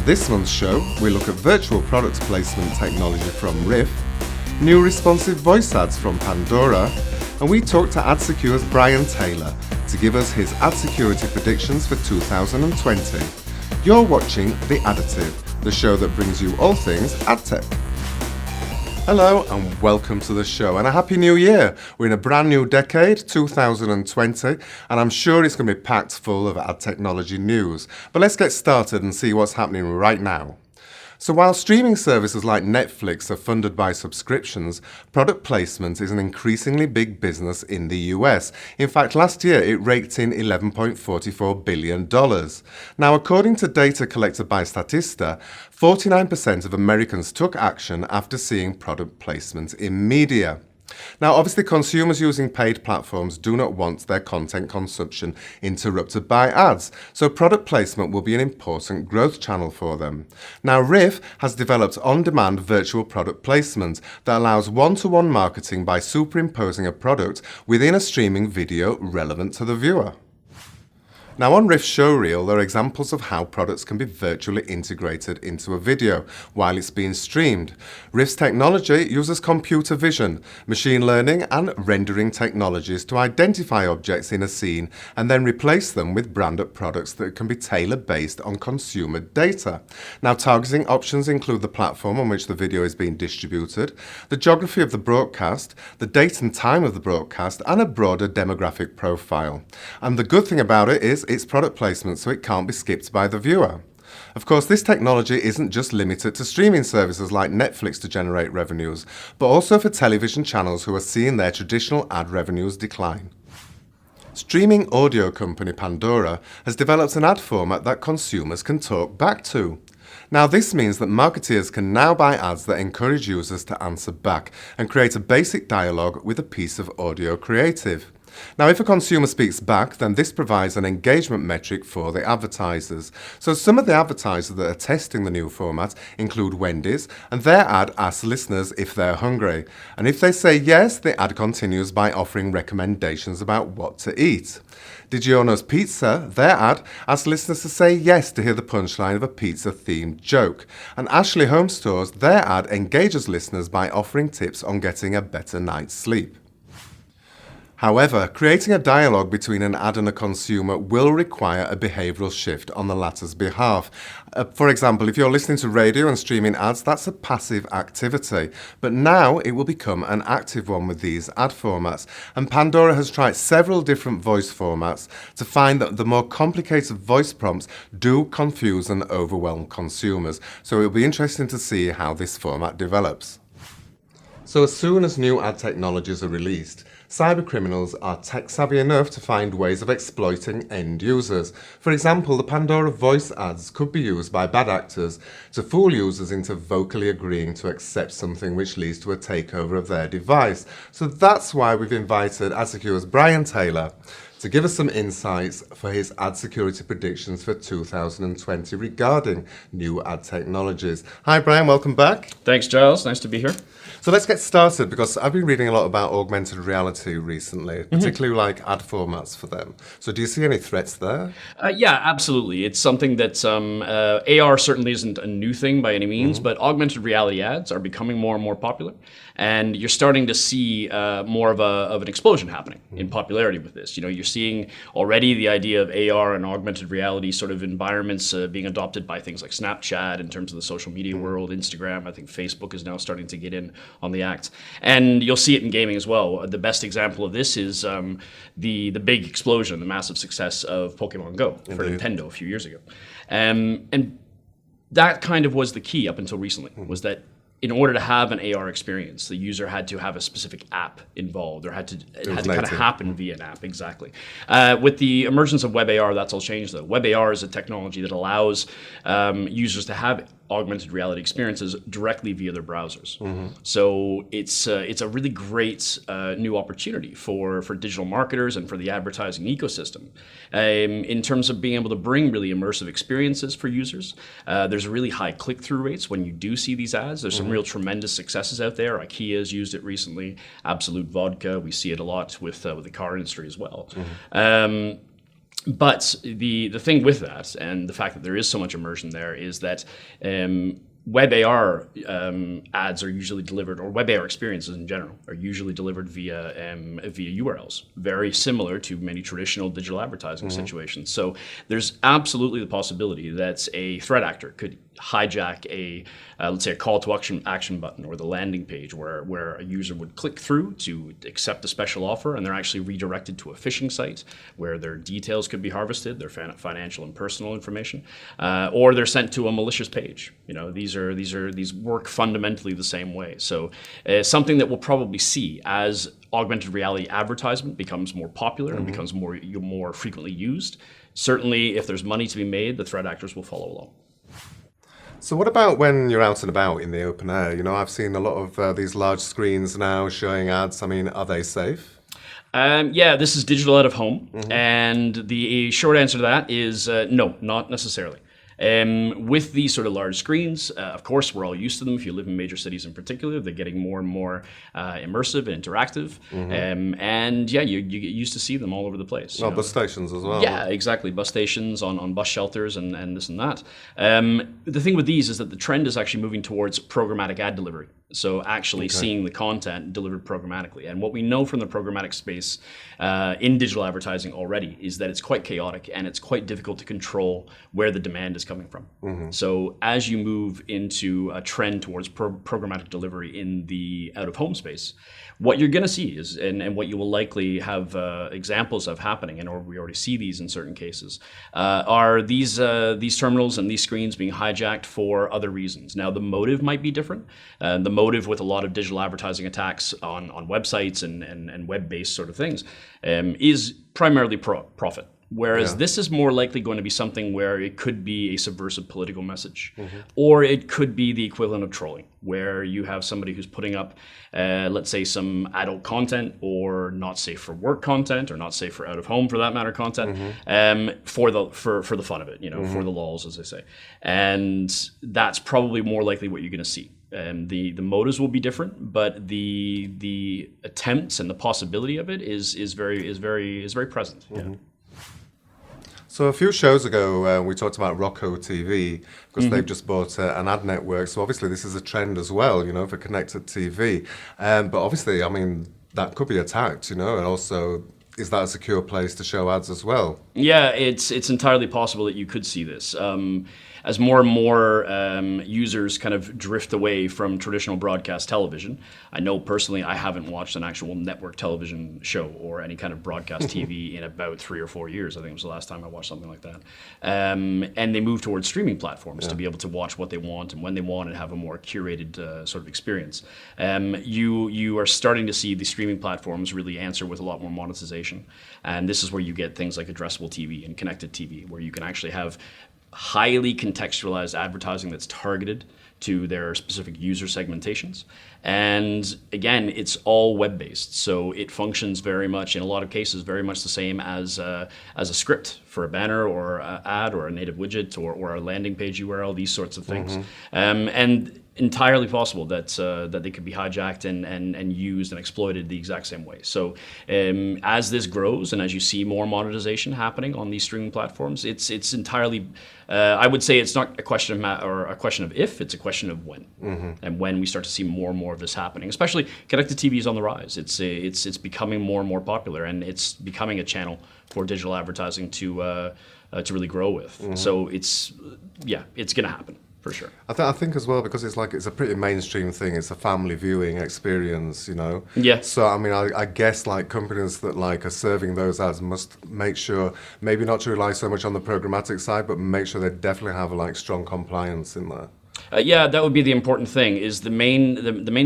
this month's show, we look at virtual product placement technology from Ryff, new responsive voice ads from Pandora, and we talk to AdSecure's Bryan Taylor to give us his ad security predictions for 2020. You're watching The Additive, the show that brings you all things ad tech. Hello and welcome to the show, and a happy new year. We're in a brand new decade, 2020, and I'm sure it's going to be packed full of ad technology news. But let's get started and see what's happening right now. So while streaming services like Netflix are funded by subscriptions, product placement is an increasingly big business in the US. In fact, last year it raked in $11.44 billion. Now, according to data collected by Statista, 49% of Americans took action after seeing product placement in media. Now, obviously, consumers using paid platforms do not want their content consumption interrupted by ads, so product placement will be an important growth channel for them. Now, Ryff has developed on-demand virtual product placement that allows one-to-one marketing by superimposing a product within a streaming video relevant to the viewer. Now, on Ryff's showreel, there are examples of how products can be virtually integrated into a video while it's being streamed. Ryff's technology uses computer vision, machine learning, and rendering technologies to identify objects in a scene and then replace them with branded products that can be tailored based on consumer data. Now, targeting options include the platform on which the video is being distributed, the geography of the broadcast, the date and time of the broadcast, and a broader demographic profile. And the good thing about it is it's product placement, so it can't be skipped by the viewer. Of course, this technology isn't just limited to streaming services like Netflix to generate revenues, but also for television channels who are seeing their traditional ad revenues decline. Streaming audio company Pandora has developed an ad format that consumers can talk back to. Now, this means that marketeers can now buy ads that encourage users to answer back and create a basic dialogue with a piece of audio creative. Now, if a consumer speaks back, then this provides an engagement metric for the advertisers. So some of the advertisers that are testing the new format include Wendy's, and their ad asks listeners if they're hungry. And if they say yes, the ad continues by offering recommendations about what to eat. DiGiorno's Pizza, their ad asks listeners to say yes to hear the punchline of a pizza-themed joke. And Ashley Home Stores, their ad engages listeners by offering tips on getting a better night's sleep. However, creating a dialogue between an ad and a consumer will require a behavioral shift on the latter's behalf. For example, if you're listening to radio and streaming ads, that's a passive activity. But now it will become an active one with these ad formats. And Pandora has tried several different voice formats to find that the more complicated voice prompts do confuse and overwhelm consumers. So it'll be interesting to see how this format develops. So as soon as new ad technologies are released, cybercriminals are tech-savvy enough to find ways of exploiting end users. For example, the Pandora voice ads could be used by bad actors to fool users into vocally agreeing to accept something which leads to a takeover of their device. So that's why we've invited AdSecure's Bryan Taylor to give us some insights for his ad security predictions for 2020 regarding new ad technologies. Hi Bryan, welcome back. Thanks, Giles. Nice to be here. So let's get started, because I've been reading a lot about augmented reality recently, particularly like ad formats for them. So do you see any threats there? Yeah, absolutely. It's something that AR certainly isn't a new thing by any means, but augmented reality ads are becoming more and more popular. And you're starting to see more of an explosion happening in popularity with this. You know, you're seeing already the idea of AR and augmented reality sort of environments being adopted by things like Snapchat in terms of the social media world, Instagram. I think Facebook is now starting to get in on the act. And you'll see it in gaming as well. The best example of this is the big explosion, the massive success of Pokemon Go for Nintendo a few years ago. And that kind of was the key up until recently, was that in order to have an AR experience, the user had to have a specific app involved, or it had to kind of happen via an app, exactly. With the emergence of Web AR, that's all changed though. Web AR is a technology that allows users to have augmented reality experiences directly via their browsers. So it's a really great new opportunity for digital marketers and for the advertising ecosystem in terms of being able to bring really immersive experiences for users. There's really high click-through rates when you do see these ads. There's some real tremendous successes out there. IKEA has used it recently. Absolute Vodka, we see it a lot with the car industry as well. But the thing with that, and the fact that there is so much immersion there, is that web AR ads are usually delivered, or web AR experiences in general, are usually delivered via URLs, very similar to many traditional digital advertising situations. So there's absolutely the possibility that a threat actor could hijack let's say a call to action button, or the landing page where a user would click through to accept a special offer, and they're actually redirected to a phishing site where their details could be harvested, their financial and personal information, or they're sent to a malicious page. These work fundamentally the same way. So something that we'll probably see as augmented reality advertisement becomes more popular and becomes more frequently used. Certainly, if there's money to be made, the threat actors will follow along. So what about when you're out and about in the open air? I've seen a lot of these large screens now showing ads. I mean, are they safe? Yeah, this is digital out of home. And the short answer to that is no, not necessarily. With these sort of large screens, of course, we're all used to them. If you live in major cities in particular, they're getting more and more immersive and interactive. And yeah, you get used to see them all over the place. Bus stations as well. Yeah, exactly. Bus stations, on bus shelters, and this and that. The thing with these is that the trend is actually moving towards programmatic ad delivery. So actually seeing the content delivered programmatically. And what we know from the programmatic space in digital advertising already is that it's quite chaotic and it's quite difficult to control where the demand is coming from. So as you move into a trend towards programmatic delivery in the out-of-home space, what you're going to see is, and what you will likely have examples of happening, and or we already see these in certain cases, are these terminals and these screens being hijacked for other reasons. Now, the motive might be different. The motive with a lot of digital advertising attacks on websites and web-based sort of things is primarily profit. Whereas this is more likely going to be something where it could be a subversive political message, or it could be the equivalent of trolling, where you have somebody who's putting up, let's say, some adult content or not safe for work content, or not safe for out of home for that matter content, for the fun of it, for the lols, as they say, and that's probably more likely what you're going to see. The motives will be different, but the attempts and the possibility of it is very present. So a few shows ago, we talked about Roku TV, because they've just bought an ad network. So obviously this is a trend as well, for connected TV. But obviously, I mean, that could be attacked, and also, is that a secure place to show ads as well? Yeah, it's entirely possible that you could see this. As more and more users kind of drift away from traditional broadcast television. I know personally I haven't watched an actual network television show or any kind of broadcast TV in about 3 or 4 years. I think it was the last time I watched something like that. And they move towards streaming platforms to be able to watch what they want and when they want and have a more curated sort of experience. You are starting to see the streaming platforms really answer with a lot more monetization. And this is where you get things like addressable TV and connected TV, where you can actually have highly contextualized advertising that's targeted to their specific user segmentations. And again, it's all web-based, so it functions very much, in a lot of cases, very much the same as a script for a banner or an ad or a native widget or a landing page URL, these sorts of things. And entirely possible that they could be hijacked and used and exploited the exact same way. So as this grows and as you see more monetization happening on these streaming platforms, it's entirely, I would say it's not a question of if, it's a question of when. And when we start to see more and more of this happening, especially connected TV is on the rise. It's becoming more and more popular, and it's becoming a channel for digital advertising to really grow with. So it's going to happen. For sure. I think as well, because it's a pretty mainstream thing. It's a family viewing experience, Yeah. So I mean, I guess companies that are serving those ads must make sure, maybe not to rely so much on the programmatic side, but make sure they definitely have strong compliance in there. Yeah, that would be the important thing. Is the main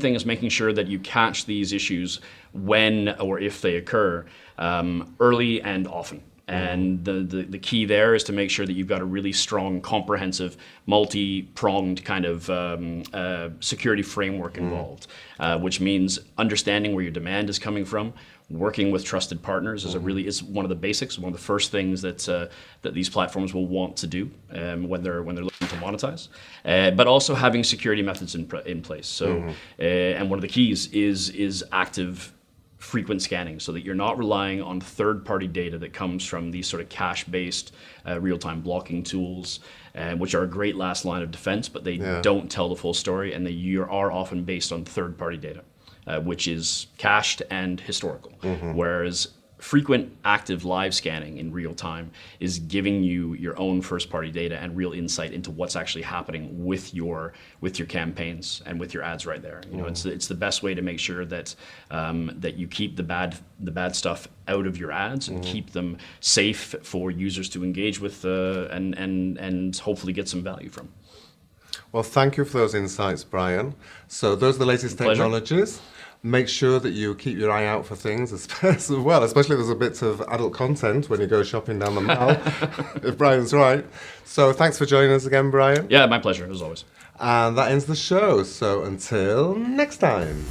thing is making sure that you catch these issues when or if they occur early and often. And the key there is to make sure that you've got a really strong, comprehensive, multi-pronged kind of security framework involved, which means understanding where your demand is coming from. Working with trusted partners is one of the basics, one of the first things that these platforms will want to do when they're looking to monetize. But also having security methods in place. So, and one of the keys is active frequent scanning so that you're not relying on third-party data that comes from these sort of cache-based real-time blocking tools, which are a great last line of defense, but they don't tell the full story, and they are often based on third-party data, which is cached and historical. Whereas frequent active live scanning in real time is giving you your own first party data and real insight into what's actually happening with your campaigns and with your ads right there. You know, it's the best way to make sure that that you keep the bad stuff out of your ads and keep them safe for users to engage with and hopefully get some value from. Well, thank you for those insights, Bryan. So those are the latest technologies. Make sure that you keep your eye out for things as well, especially if there's a bit of adult content when you go shopping down the mall, if Bryan's right. So thanks for joining us again, Bryan. Yeah, my pleasure, as always. And that ends the show. So until next time.